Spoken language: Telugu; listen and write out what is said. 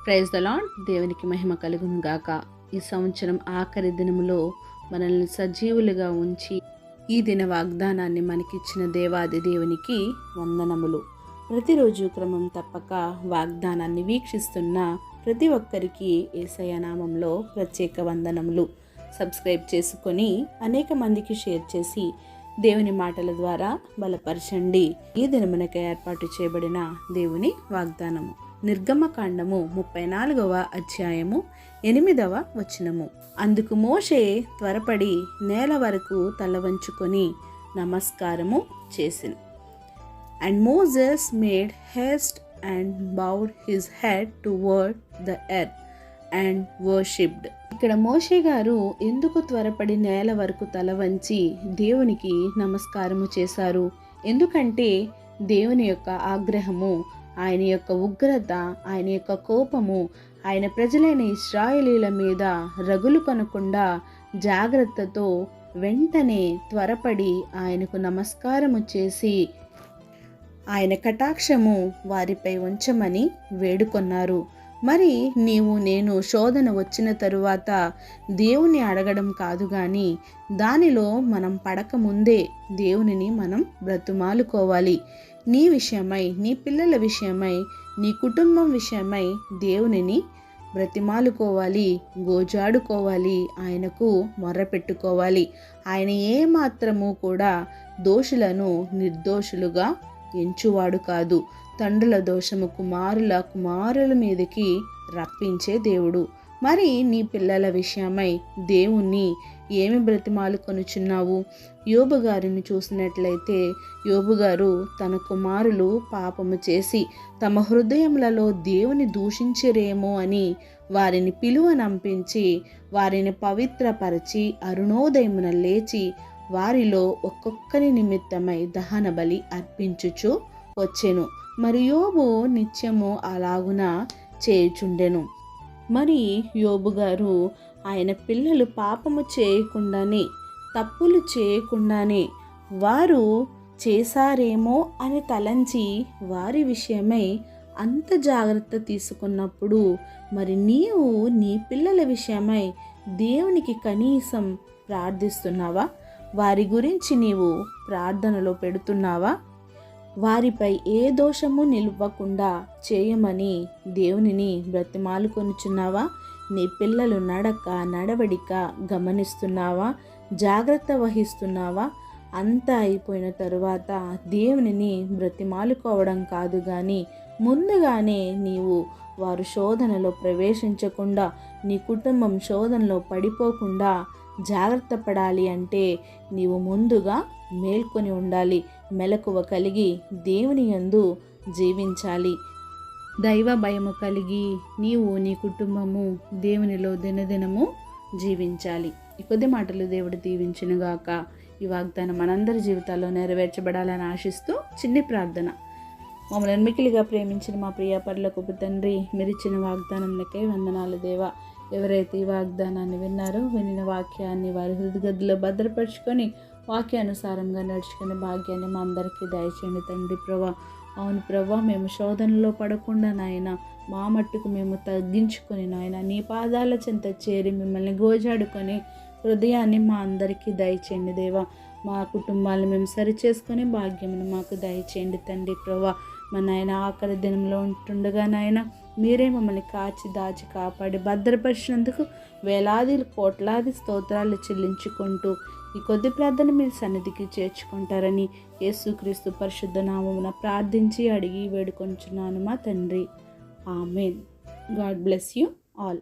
Praise the lord. దేవునికి మహిమ కలుగును గాక. ఈ సంవత్సరం ఆఖరి దినములో మనల్ని సజీవులుగా ఉంచి ఈ దిన వాగ్దానాన్ని మనకిచ్చిన దేవాది దేవునికి వందనములు. ప్రతిరోజు క్రమం తప్పక వాగ్దానాన్ని వీక్షిస్తున్న ప్రతి ఒక్కరికి యేసయ్య నామంలో ప్రత్యేక వందనములు. సబ్స్క్రైబ్ చేసుకొని అనేక మందికి షేర్ చేసి దేవుని మాటల ద్వారా బలపరచండి. ఈ దినమునకై ఏర్పాటు చేయబడిన దేవుని వాగ్దానము నిర్గమకాండము 34వ అధ్యాయము 8వ వచనము. అందుకు మోషే త్వరపడి నేల వరకు తల వంచుకొని నమస్కారము చేసెను. And Moses made haste and bowed his head toward the earth and worshipped. ఇక్కడ మోషే గారు ఎందుకు త్వరపడి నేల వరకు తల వంచి దేవునికి నమస్కారము చేశారు? ఎందుకంటే దేవుని యొక్క ఆగ్రహము, ఆయన యొక్క ఉగ్రత, ఆయన యొక్క కోపము ఆయన ప్రజలైన ఇశ్రాయేలీల మీద రగులు కొనకుండా జాగ్రత్తతో వెంటనే త్వరపడి ఆయనకు నమస్కారము చేసి ఆయన కటాక్షము వారిపై ఉంచమని వేడుకొన్నారు. మరి నేను శోధన వచ్చిన తరువాత దేవుని అడగడం కాదు కానీ దానిలో మనం పడకముందే దేవునిని మనం బ్రతుమాలుకోవాలి. నీ విషయమై, నీ పిల్లల విషయమై, నీ కుటుంబం విషయమై దేవునిని బ్రతిమాలుకోవాలి, గోజాడుకోవాలి, ఆయనకు మొర్రపెట్టుకోవాలి. ఆయన ఏమాత్రము కూడా దోషులను నిర్దోషులుగా ఎంచువాడు కాదు. తండ్రుల దోషము కుమారుల మీదకి రప్పించే దేవుడు. మరి నీ పిల్లల విషయమై దేవుణ్ణి ఏమి బ్రతిమాలు కొనుచున్నావు? యోబు గారిని చూసినట్లయితే యోబు గారు తన కుమారులు పాపము చేసి తమ హృదయములలో దేవుని దూషించరేమో అని వారిని పిలువనంపించి వారిని పవిత్రపరచి అరుణోదయమున లేచి వారిలో ఒక్కొక్కరి నిమిత్తమై దహన బలి అర్పించుచు వచ్చెను. మరి యోబు నిత్యము అలాగున చేయుచుండెను. మరి యోబు గారు ఆయన పిల్లలు పాపము చేయకుండానే, తప్పులు చేయకుండానే వారు చేశారేమో అని తలంచి వారి విషయమై అంత జాగ్రత్త తీసుకున్నప్పుడు మరి నీవు నీ పిల్లల విషయమై దేవునికి కనీసం ప్రార్థిస్తున్నావా? వారి గురించి నీవు ప్రార్థనలో పెడుతున్నావా? వారిపై ఏ దోషము నిలవకుండా చేయమని దేవునిని బ్రతిమాలుకొనుచున్నావా? నీ పిల్లలు నడవడిక గమనిస్తున్నావా? జాగ్రత్త వహిస్తున్నావా? అంతా అయిపోయిన తరువాత దేవునిని బ్రతిమాలుకోవడం కాదు కానీ ముందుగానే నీవు వారు శోధనలో ప్రవేశించకుండా, నీ కుటుంబం శోధనలో పడిపోకుండా జాగ్రత్త పడాలి అంటే నీవు ముందుగా మేల్కొని ఉండాలి. మెలకువ కలిగి దేవుని యందు జీవించాలి. దైవ భయము కలిగి నీవు నీ కుటుంబము దేవునిలో దినదినము జీవించాలి. ఈ కొద్ది మాటలు దేవుడు దీవించునుగాక. ఈ వాగ్దానం మనందరి జీవితాల్లో నెరవేర్చబడాలని ఆశిస్తూ చిన్ని ప్రార్థన. మమ్మల్ని మిక్కిలిగా ప్రేమించిన మా ప్రియ పరలోకపు తండ్రి, మీరిచ్చిన వాగ్దానంలకే వందనాలు దేవా. ఎవరైతే ఈ వాగ్దానాన్ని విన్నారో వినిన వాక్యాన్ని వారి హృదయగదిలో భద్రపరుచుకొని వాక్యానుసారంగా నడుచుకునే భాగ్యాన్ని మా అందరికీ దయచేయండి తండ్రి ప్రభా. అవును ప్రభా, మేము శోధనలో పడకుండా నాయన మా మట్టుకు మేము తగ్గించుకొని నాయన నీ పాదాల చెంత చేరి మిమ్మల్ని గోజాడుకొని హృదయాన్ని మా అందరికీ దయచేయండి దేవా. మా కుటుంబాలను మేము సరిచేసుకొని భాగ్యమును మాకు దయచేయండి తండ్రి ప్రభా. మా నాయన ఆఖరి దినంలో ఉంటుండగా నాయన మీరే మమ్మల్ని కాచి దాచి కాపాడి భద్రపరిచినందుకు వేలాది కోట్లాది స్తోత్రాలు చెల్లించుకుంటూ ఈ కొద్ది ప్రార్థన మీరు సన్నిధికి చేర్చుకుంటారని యేసుక్రీస్తు పరిశుద్ధ నామమున ప్రార్థించి అడిగి వేడుకొంచున్నాను మా తండ్రి. Amen. God bless you all.